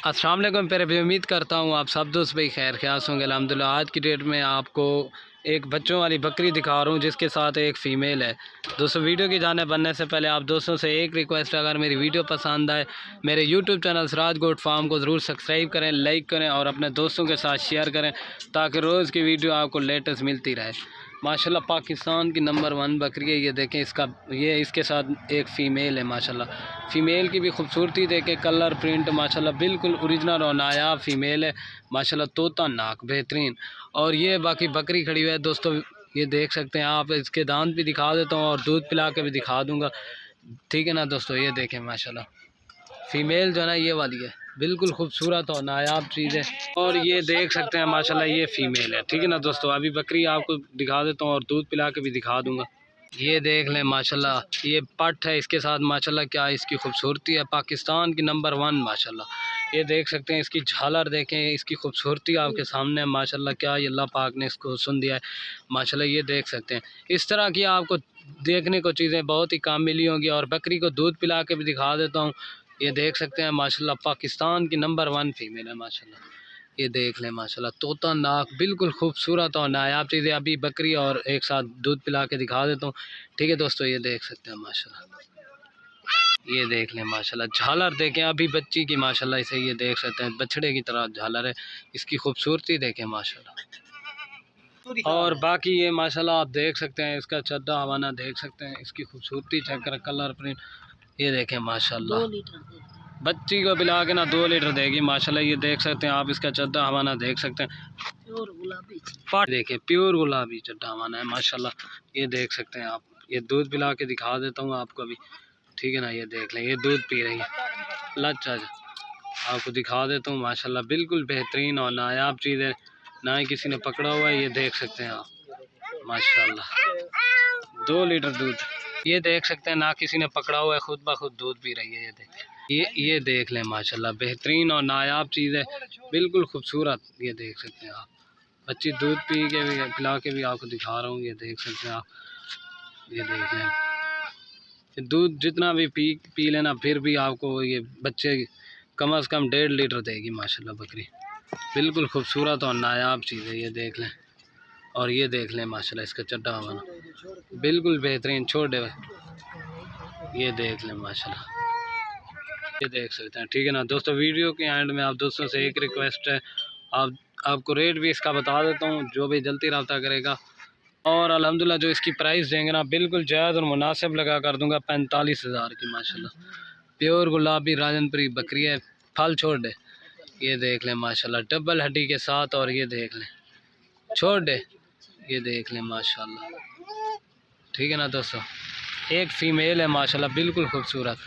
अस्सलाम वालेकुम प्यारे भाई, उम्मीद करता हूँ आप सब दोस्त भाई खैर ख्यास होंगे अल्हम्दुलिल्लाह। आज की डेट में आपको एक बच्चों वाली बकरी दिखा रहा हूँ जिसके साथ एक फ़ीमेल है। दोस्तों वीडियो की जाने बनने से पहले आप दोस्तों से एक रिक्वेस्ट है, अगर मेरी वीडियो पसंद आए मेरे YouTube channel Siraj goat farm को ज़रूर सब्सक्राइब करें, लाइक करें और अपने दोस्तों के साथ शेयर करें ताकि रोज़ की वीडियो आपको लेटेस्ट मिलती रहे। माशाल्लाह पाकिस्तान की नंबर 1 बकरी है। ये देखें इसके साथ एक फ़ीमेल है। माशाल्लाह फ़ीमेल की भी खूबसूरती देखें, कलर प्रिंट माशाल्लाह बिल्कुल ओरिजिनल और नायाब फ़ीमेल है। माशाल्लाह तोता नाक बेहतरीन। और ये बाकी बकरी खड़ी हुई है दोस्तों, ये देख सकते हैं आप। इसके दांत भी दिखा देता हूँ और दूध पिला के भी दिखा दूँगा, ठीक है ना दोस्तों। ये देखें माशाल्लाह फ़ीमेल जो है ना ये वाली है, बिल्कुल खूबसूरत और नायाब चीज़ है। और ये देख सकते हैं माशाल्लाह ये फ़ीमेल है, ठीक है ना दोस्तों। अभी बकरी आपको दिखा देता हूँ और दूध पिला के भी दिखा दूँगा। ये देख लें माशाल्लाह ये पट है इसके साथ। माशाल्लाह क्या इसकी खूबसूरती है, पाकिस्तान की नंबर 1 माशाल्लाह। ये देख सकते हैं इसकी झालर देखें, इसकी खूबसूरती आपके सामने है। माशाल्लाह क्या अल्लाह पाक ने इसको सुन दिया है माशाल्लाह। ये देख सकते हैं इस तरह की आपको देखने को चीज़ें बहुत ही काम मिली होंगी। और बकरी को दूध पिला के भी दिखा देता हूँ। ये देख सकते हैं माशाल्लाह पाकिस्तान की नंबर 1 फ़ीमेल है माशाल्लाह। ये देख लें माशाल्लाह तोता नाक बिल्कुल खूबसूरत और नायाब चीज़ें। अभी बकरी और एक साथ दूध पिला के दिखा देता हूँ, ठीक है दोस्तों। ये देख सकते हैं माशाल्लाह, ये देख लें माशाल्लाह झालर देखें अभी बच्ची की माशाल्लाह। इसे ये देख सकते हैं बछड़े की तरह झालर है, इसकी खूबसूरती देखें माशाल्लाह। और बाकी ये माशाल्लाह आप देख सकते हैं इसका चद्दा हवाना देख सकते हैं, इसकी खूबसूरती चेक कर, कलर प्रिंट ये देखें माशाल्लाह। बच्ची को पिला के ना 2 लीटर देगी माशाल्लाह। ये देख सकते हैं आप, इसका चद्दा हवाना देख सकते हैं, प्योर गुलाबी पाट देखें, प्योर गुलाबी चद्दा हवाना है माशाल्लाह। ये देख सकते हैं आप। ये दूध पिला के दिखा देता हूँ आपको अभी, ठीक है ना। ये देख लें ये दूध पी रही है, लच्चा आपको दिखा देता हूँ माशाल्लाह। बिल्कुल बेहतरीन और नायाब चीज़ है, ना ही किसी ने पकड़ा हुआ है। ये देख सकते हैं आप माशाल्लाह 2 लीटर दूध ये देख सकते हैं, ना किसी ने पकड़ा हुआ है, खुद ब खुद दूध पी रही है। ये देख लें माशाल्लाह बेहतरीन और नायाब चीज़ है, बिल्कुल खूबसूरत। ये देख सकते हैं आप, बच्ची दूध पी के भी पिला के भी आपको दिखा रहा हूँ। ये देख सकते हैं आप, ये देख लें दूध जितना भी पी लेना फिर भी आपको ये बच्चे कम से कम 1.5 लीटर देगी माशाल्लाह बकरी। बिल्कुल खूबसूरत और नायाब चीज़ है। ये देख लें और ये देख लें माशाल्लाह इसका चड्डा हवाना बिल्कुल बेहतरीन छोटे। ये देख लें माशाल्लाह, ये देख सकते हैं, ठीक है ना दोस्तों। वीडियो के एंड में आप दोस्तों से एक रिक्वेस्ट है, आपको रेट भी इसका बता देता हूँ, जो भी जल्दी रब्ता करेगा। और अल्हम्दुलिल्लाह जो इसकी प्राइस देंगे ना बिल्कुल जायज़ और मुनासिब लगा कर दूंगा, 45,000 की माशाल्लाह। प्योर गुलाबी राजनपुरी बकरी है, फल छोड़ दे। ये देख लें माशाल्लाह डबल हड्डी के साथ। और ये देख लें छोड़ दे, ये देख लें माशाल्लाह, ठीक है ना दोस्तों। एक फ़ीमेल है माशाल्लाह बिल्कुल खूबसूरत।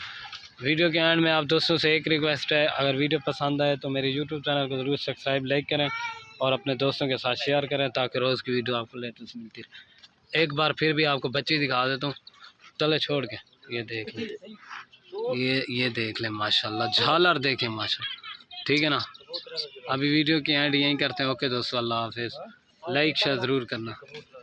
वीडियो के एंड में आप दोस्तों से एक रिक्वेस्ट है, अगर वीडियो पसंद आए तो मेरे यूट्यूब चैनल को ज़रूर सब्सक्राइब लाइक करें और अपने दोस्तों के साथ शेयर करें ताकि रोज़ की वीडियो आपको लेटेस्ट मिलती रहे। एक बार फिर भी आपको बच्ची दिखा देता हूँ तले छोड़ के। ये देख लें, ये देख लें माशाल्लाह झालर देखें माशाल्लाह, ठीक है ना। अभी वीडियो की एंड यहीं करते हैं। ओके दोस्तों, अल्लाह हाफिज़। लाइक शेयर ज़रूर करना।